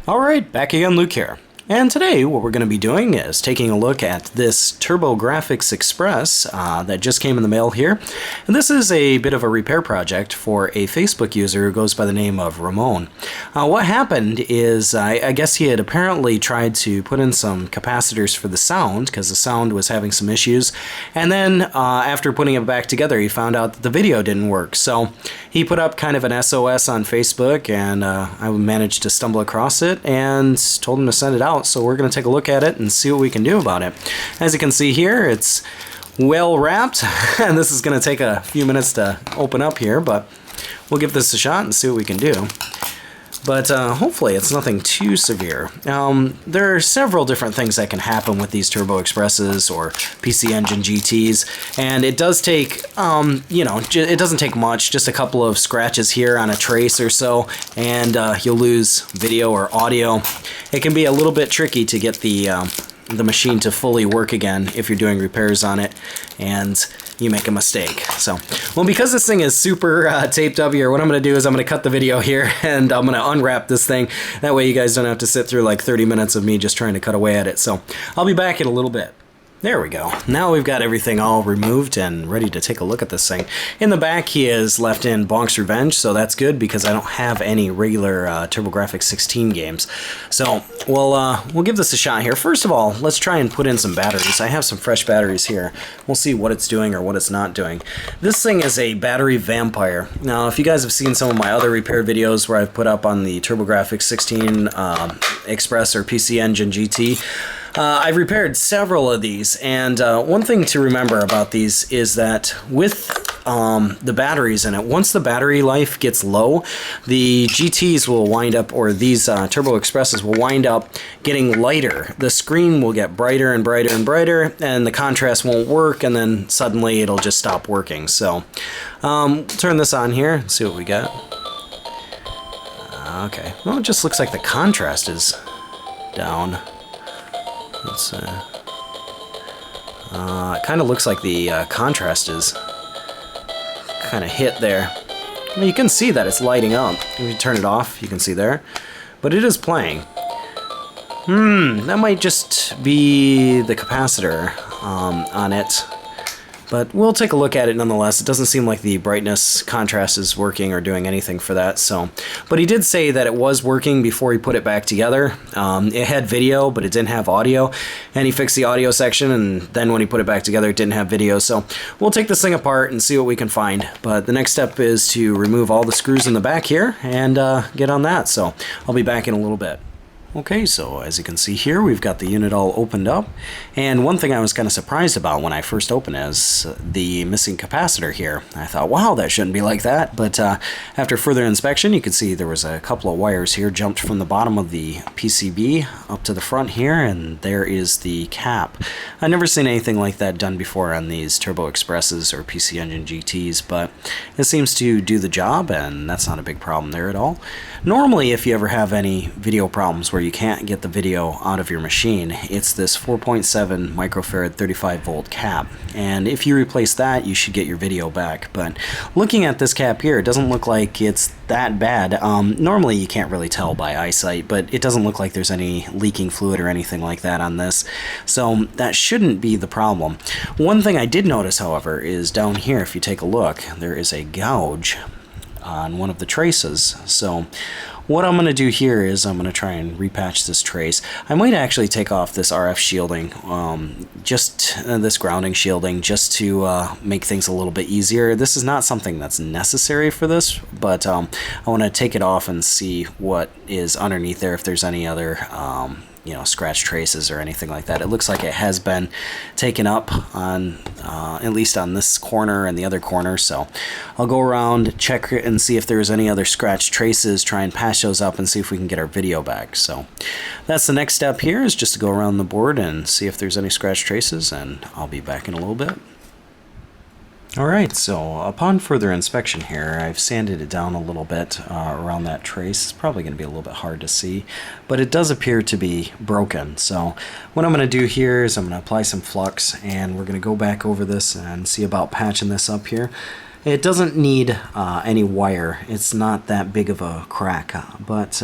Alright, back again, Luke here. And today what we're going to be doing is taking a look at this TurboGrafx Express that just came in the mail here. And this is a bit of a repair project for a Facebook user who goes by the name of Ramon. What happened is I guess he had apparently tried to put in some capacitors for the sound because the sound was having some issues. And then after putting it back together, he found out that the video didn't work. So he put up kind of an SOS on Facebook, and I managed to stumble across it and told him to send it out. So we're going to take a look at it and see what we can do about it. As you can see here, it's well wrapped, and this is going to take a few minutes to open up here, but we'll give this a shot and see what we can do. But hopefully it's nothing too severe. There are several different things that can happen with these Turbo Expresses or PC Engine GTs, and it does take, it doesn't take much, just a couple of scratches here on a trace or so, and you'll lose video or audio. It can be a little bit tricky to get the machine to fully work again if you're doing repairs on it and you make a mistake. So, well, because this thing is super taped up here, what I'm going to do is I'm going to cut the video here and I'm going to unwrap this thing. That way you guys don't have to sit through like 30 minutes of me just trying to cut away at it. So I'll be back in a little bit. There we go. Now we've got everything all removed and ready to take a look at this thing. In the back, he has left in Bonk's Revenge, so that's good because I don't have any regular TurboGrafx 16 games. So we'll give this a shot here. First of all, let's try and put in some batteries. I have some fresh batteries here. We'll see what it's doing or what it's not doing. This thing is a battery vampire. Now, if you guys have seen some of my other repair videos where I've put up on the TurboGrafx 16 Express or PC Engine GT, I've repaired several of these, and one thing to remember about these is that with the batteries in it, once the battery life gets low, the GTs will wind up, or these Turbo Expresses will wind up getting lighter. The screen will get brighter and brighter and brighter, and the contrast won't work, and then suddenly it'll just stop working. So turn this on here and see what we got. Okay, well, it just looks like the contrast is down. It's, it kind of looks like the contrast is kind of hit there. Well, you can see that it's lighting up. If you turn it off, you can see there. But it is playing. That might just be the capacitor on it. But we'll take a look at it nonetheless. It doesn't seem like the brightness contrast is working or doing anything for that. So, but he did say that it was working before he put it back together. It had video, but it didn't have audio. And he fixed the audio section, and then when he put it back together, it didn't have video. So we'll take this thing apart and see what we can find. But the next step is to remove all the screws in the back here and get on that. So I'll be back in a little bit. Okay, so as you can see here, we've got the unit all opened up, and one thing I was kind of surprised about when I first opened it is the missing capacitor here. I thought, wow, that shouldn't be like that, but after further inspection, you can see there was a couple of wires here jumped from the bottom of the PCB up to the front here, and there is the cap. I've never seen anything like that done before on these Turbo Expresses or PC Engine GTs, but it seems to do the job, and that's not a big problem there at all. Normally, if you ever have any video problems where you can't get the video out of your machine, it's this 4.7 microfarad 35 volt cap, and if you replace that, you should get your video back. But looking at this cap here, it doesn't look like it's that bad. Normally you can't really tell by eyesight, but it doesn't look like there's any leaking fluid or anything like that on this, so that shouldn't be the problem. One thing I did notice, however, is down here, if you take a look, there is a gouge on one of the traces. So what I'm going to do here is I'm going to try and repatch this trace. I might actually take off this RF shielding, this grounding shielding, just to make things a little bit easier. This is not something that's necessary for this, but I want to take it off and see what is underneath there, if there's any other scratch traces or anything like that. It looks like it has been taken up on at least on this corner and the other corner, so I'll go around, check and see if there's any other scratch traces, try and patch those up and see if we can get our video back. So that's the next step here, is just to go around the board and see if there's any scratch traces, and I'll be back in a little bit. Alright, so upon further inspection here, I've sanded it down a little bit around that trace. It's probably going to be a little bit hard to see, but it does appear to be broken. So what I'm going to do here is I'm going to apply some flux, and we're going to go back over this and see about patching this up here. It doesn't need any wire. It's not that big of a crack, but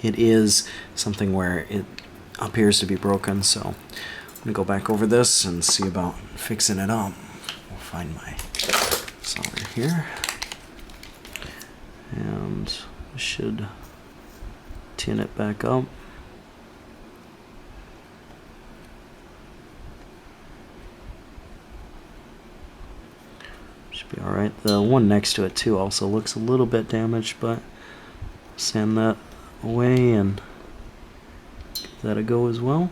it is something where it appears to be broken. So I'm gonna go back over this and see about fixing it up. We'll find my solder here, and I should tin it back up. Should be alright. The one next to it too also looks a little bit damaged, but sand that away and give that a go as well.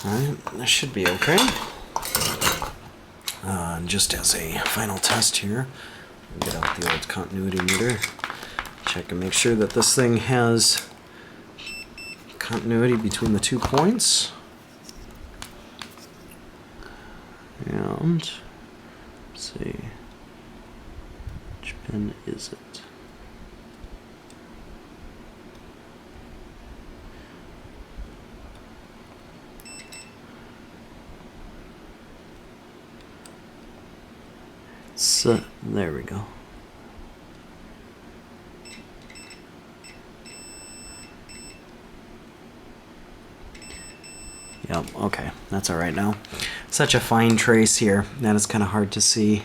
Alright, that should be okay. Just as a final test here, I'll get out the old continuity meter, check and make sure that this thing has continuity between the 2 points. And let's see, which pin is it? So there we go. Yep, okay, that's all right now. Such a fine trace here that it's kind of hard to see,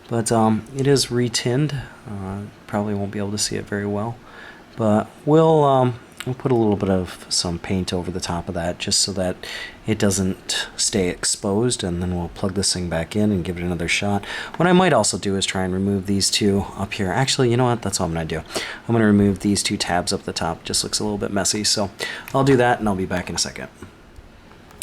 but it is retinned. Probably won't be able to see it very well, but we'll put a little bit of some paint over the top of that just so that it doesn't stay exposed, and then we'll plug this thing back in and give it another shot. What I might also do is try and remove these two up here. Actually, you know what? That's all I'm going to do. I'm going to remove these 2 tabs up the top. It just looks a little bit messy, so I'll do that and I'll be back in a second.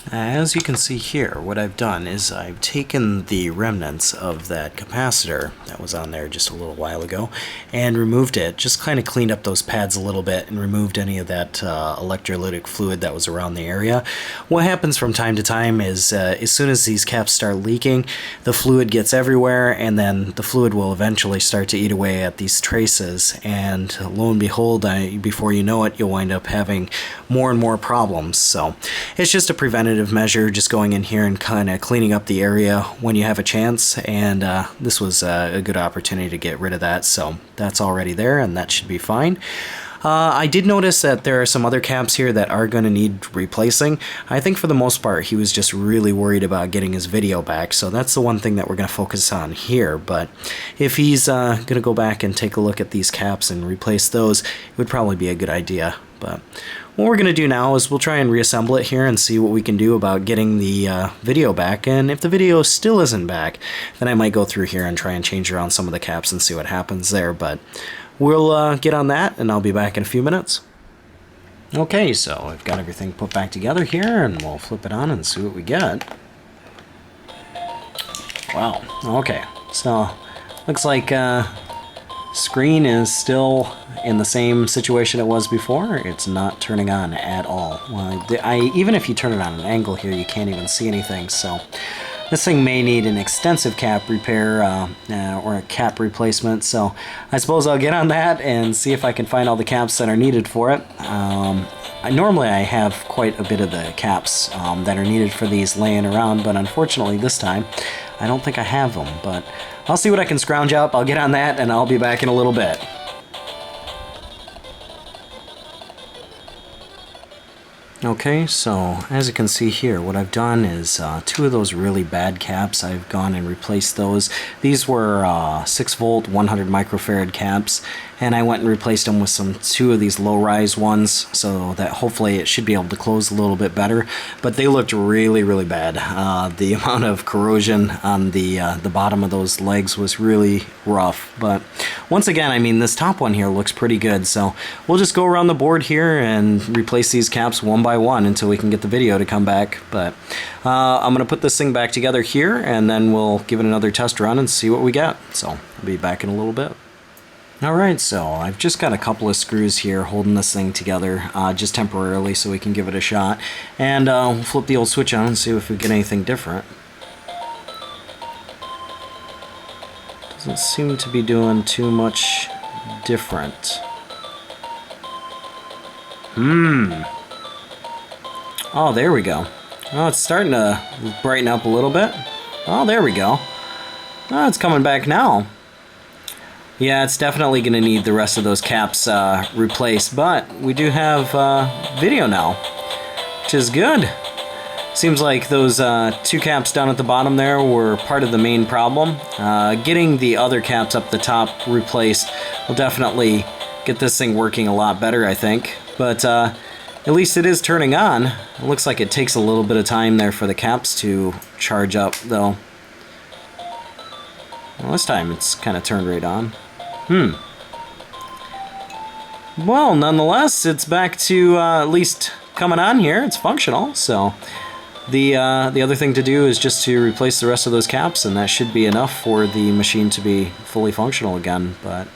As you can see here, what I've done is I've taken the remnants of that capacitor that was on there just a little while ago and removed it, just kind of cleaned up those pads a little bit and removed any of that electrolytic fluid that was around the area. What happens from time to time is as soon as these caps start leaking, the fluid gets everywhere, and then the fluid will eventually start to eat away at these traces, and lo and behold, before you know it, you'll wind up having more and more problems. So it's just a preventative measure, just going in here and kind of cleaning up the area when you have a chance, and this was a good opportunity to get rid of that, so that's already there and that should be fine. I did notice that there are some other caps here that are going to need replacing. I think for the most part he was just really worried about getting his video back, so that's the one thing that we're going to focus on here. But if he's going to go back and take a look at these caps and replace those, it would probably be a good idea. But what we're going to do now is we'll try and reassemble it here and see what we can do about getting the video back, and if the video still isn't back, then I might go through here and try and change around some of the caps and see what happens there. But we'll get on that and I'll be back in a few minutes. Okay, so I've got everything put back together here and we'll flip it on and see what we get. Wow, okay, so looks like screen is still in the same situation it was before. It's not turning on at all. Well, even if you turn it on an angle here, you can't even see anything, so this thing may need an extensive cap repair or a cap replacement, so I suppose I'll get on that and see if I can find all the caps that are needed for it. Normally I have quite a bit of the caps that are needed for these laying around, but unfortunately this time I don't think I have them, but I'll see what I can scrounge up. I'll get on that and I'll be back in a little bit. Okay, so as you can see here, what I've done is 2 of those really bad caps, I've gone and replaced those. These were 6 volt 100 microfarad caps, and I went and replaced them with 2 of these low-rise ones, so that hopefully it should be able to close a little bit better. But they looked really, really bad. The amount of corrosion on the bottom of those legs was really rough. But once again, I mean, this top one here looks pretty good, so we'll just go around the board here and replace these caps one by one until we can get the video to come back. But I'm going to put this thing back together here, and then we'll give it another test run and see what we get. So I'll be back in a little bit. Alright, so I've just got a couple of screws here holding this thing together just temporarily so we can give it a shot, and we'll flip the old switch on and see if we get anything different. Doesn't seem to be doing too much different. Oh, there we go. Oh, it's starting to brighten up a little bit. Oh, there we go. Oh, it's coming back now. Yeah, it's definitely going to need the rest of those caps replaced, but we do have video now, which is good. Seems like those two caps down at the bottom there were part of the main problem. Getting the other caps up the top replaced will definitely get this thing working a lot better, I think. But at least it is turning on. It looks like it takes a little bit of time there for the caps to charge up, though. Well, this time it's kind of turned right on. Well, nonetheless, it's back to at least coming on here. It's functional, so the other thing to do is just to replace the rest of those caps, and that should be enough for the machine to be fully functional again. But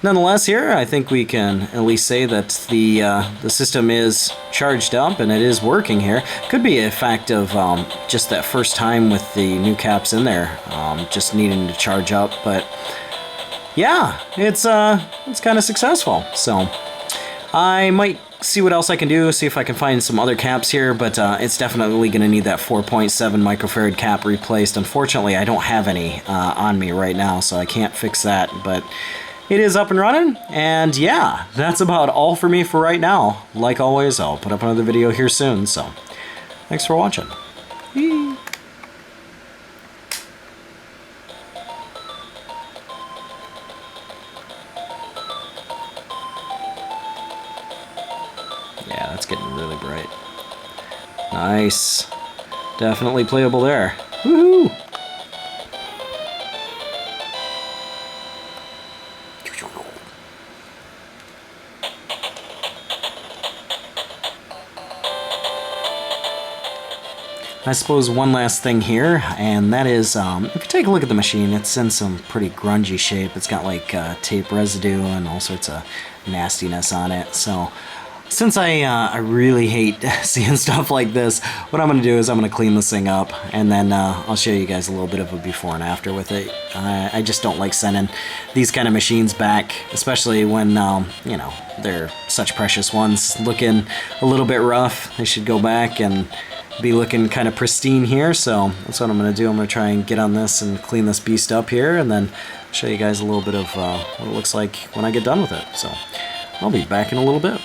nonetheless, here I think we can at least say that the system is charged up and it is working here. Could be a fact of just that first time with the new caps in there, just needing to charge up, but. Yeah, it's kind of successful. So I might see what else I can do, see if I can find some other caps here, but it's definitely going to need that 4.7 microfarad cap replaced. Unfortunately, I don't have any on me right now, so I can't fix that, but it is up and running. And yeah, that's about all for me for right now. Like always, I'll put up another video here soon, so thanks for watching. Yee. Yeah, that's getting really bright. Nice. Definitely playable there. Woohoo! I suppose one last thing here, and that is, if you take a look at the machine, it's in some pretty grungy shape. It's got like tape residue and all sorts of nastiness on it. So since I really hate seeing stuff like this, what I'm going to do is I'm going to clean this thing up, and then I'll show you guys a little bit of a before and after with it. I just don't like sending these kind of machines back, especially when, you know, they're such precious ones. Looking a little bit rough, they should go back and be looking kind of pristine here. So that's what I'm going to do. I'm going to try and get on this and clean this beast up here, and then show you guys a little bit of what it looks like when I get done with it. So I'll be back in a little bit.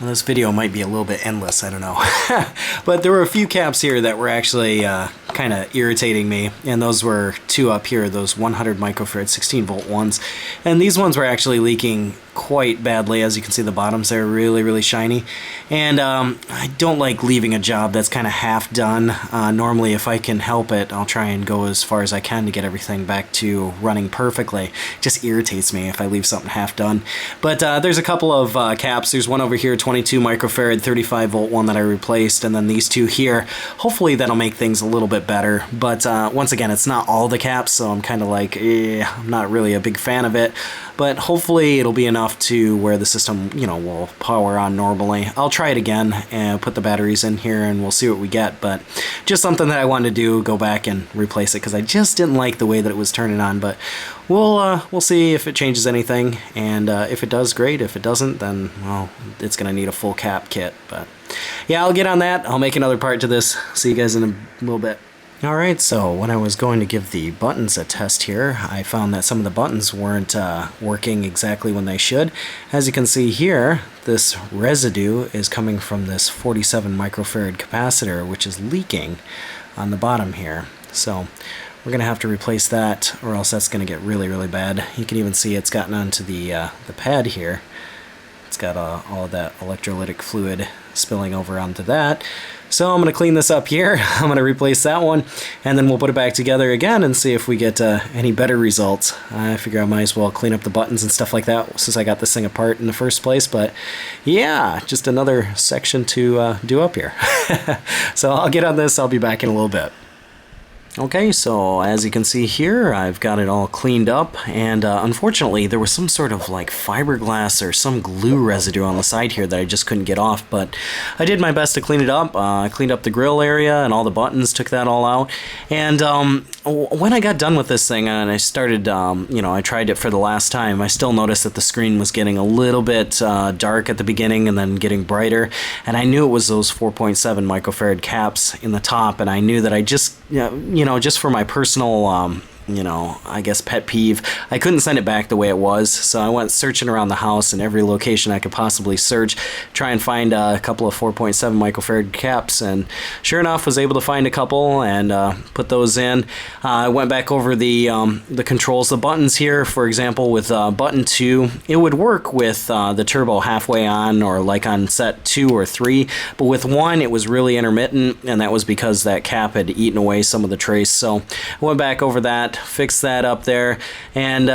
Well, this video might be a little bit endless, I don't know. But there were a few caps here that were actually kind of irritating me, and those were two up here, those 100 microfarad 16 volt ones. And these ones were actually leaking quite badly. As you can see, the bottoms there are really shiny, and I don't like leaving a job that's kind of half done. Normally, if I can help it, I'll try and go as far as I can to get everything back to running perfectly. It just irritates me if I leave something half done. But there's a couple of caps. There's one over here, 22 microfarad 35 volt one that I replaced, and then these two here. Hopefully that'll make things a little bit better, but once again, it's not all the caps, so I'm kind of like, I'm not really a big fan of it. But hopefully it'll be enough to where the system, you know, will power on normally. I'll try it again and put the batteries in here, and we'll see what we get. But just something that I wanted to do, go back and replace it, because I just didn't like the way that it was turning on. But we'll see if it changes anything, and if it does, great. If it doesn't, then, well, it's going to need a full cap kit. But yeah, I'll get on that. I'll make another part to this. See you guys in a little bit. Alright, so when I was going to give the buttons a test here, I found that some of the buttons weren't working exactly when they should. As you can see here, this residue is coming from this 47 microfarad capacitor, which is leaking on the bottom here. So we're going to have to replace that, or else that's going to get really bad. You can even see it's gotten onto the pad here. It's got all of that electrolytic fluid spilling over onto that. So I'm going to clean this up here. I'm going to replace that one, and then we'll put it back together again and see if we get any better results. I figure I might as well clean up the buttons and stuff like that since I got this thing apart in the first place. But yeah, just another section to do up here. So I'll get on this. I'll be back in a little bit. Okay, so as you can see here, I've got it all cleaned up, and unfortunately there was some sort of like fiberglass or some glue residue on the side here that I just couldn't get off, but I did my best to clean it up. I cleaned up the grill area and all the buttons, took that all out, and when I got done with this thing and I started, you know, I tried it for the last time, I still noticed that the screen was getting a little bit dark at the beginning and then getting brighter, and I knew it was those 4.7 microfarad caps in the top, and I knew that I just, you know, just for my personal you know, I guess pet peeve. I couldn't send it back the way it was, so I went searching around the house in every location I could possibly search, try and find a couple of 4.7 microfarad caps, and sure enough was able to find a couple and put those in. I went back over the controls, the buttons here, for example, with button 2, it would work with the turbo halfway on or like on set 2 or 3, but with 1 it was really intermittent, and that was because that cap had eaten away some of the trace. So I went back over that, fixed that up there, and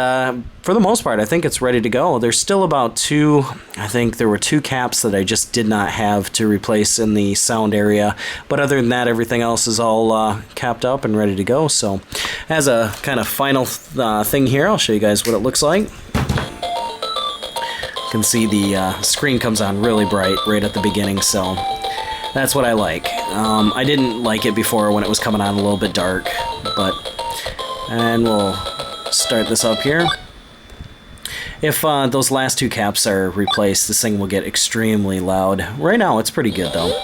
for the most part I think it's ready to go. There's still about 2, I think there were 2 caps that I just did not have to replace in the sound area, but other than that everything else is all capped up and ready to go. So as a kind of final thing here, I'll show you guys what it looks like. You can see the screen comes on really bright right at the beginning, so that's what I like. I didn't like it before when it was coming on a little bit dark, and we'll start this up here. If those last 2 caps are replaced, this thing will get extremely loud. Right now it's pretty good though.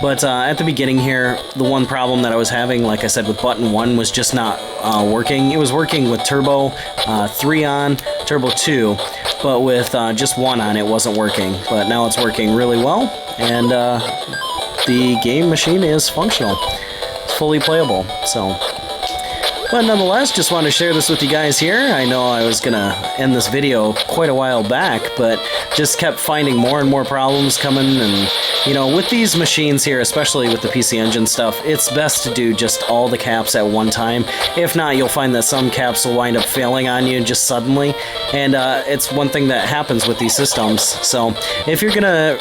But at the beginning here, the one problem that I was having, like I said, with button 1 was just not working. It was working with turbo 3 on, turbo 2, but with just 1 on it wasn't working. But now it's working really well, and the game machine is functional. It's fully playable, so... But nonetheless, just wanted to share this with you guys here. I know I was going to end this video quite a while back, but just kept finding more and more problems coming. And, you know, with these machines here, especially with the PC Engine stuff, it's best to do just all the caps at one time. If not, you'll find that some caps will wind up failing on you just suddenly. And it's one thing that happens with these systems. So if you're going to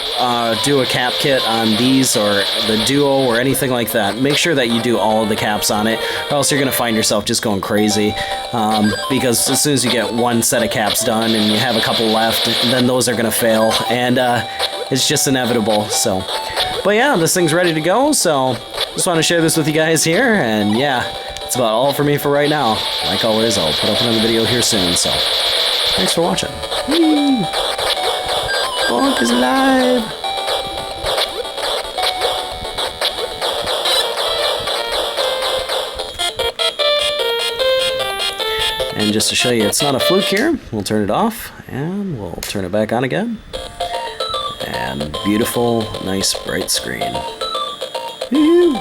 do a cap kit on these or the Duo or anything like that, make sure that you do all of the caps on it, or else you're going to find yourself just going crazy, because as soon as you get one set of caps done and you have a couple left, then those are going to fail, and it's just inevitable. So, but yeah, this thing's ready to go, so just want to share this with you guys here, and yeah, that's about all for me for right now. Like always, I'll put up another video here soon, so thanks for watching. Woo! Bonk is alive! And just to show you it's not a fluke here, we'll turn it off, and we'll turn it back on again. And beautiful, nice, bright screen. Woo-hoo.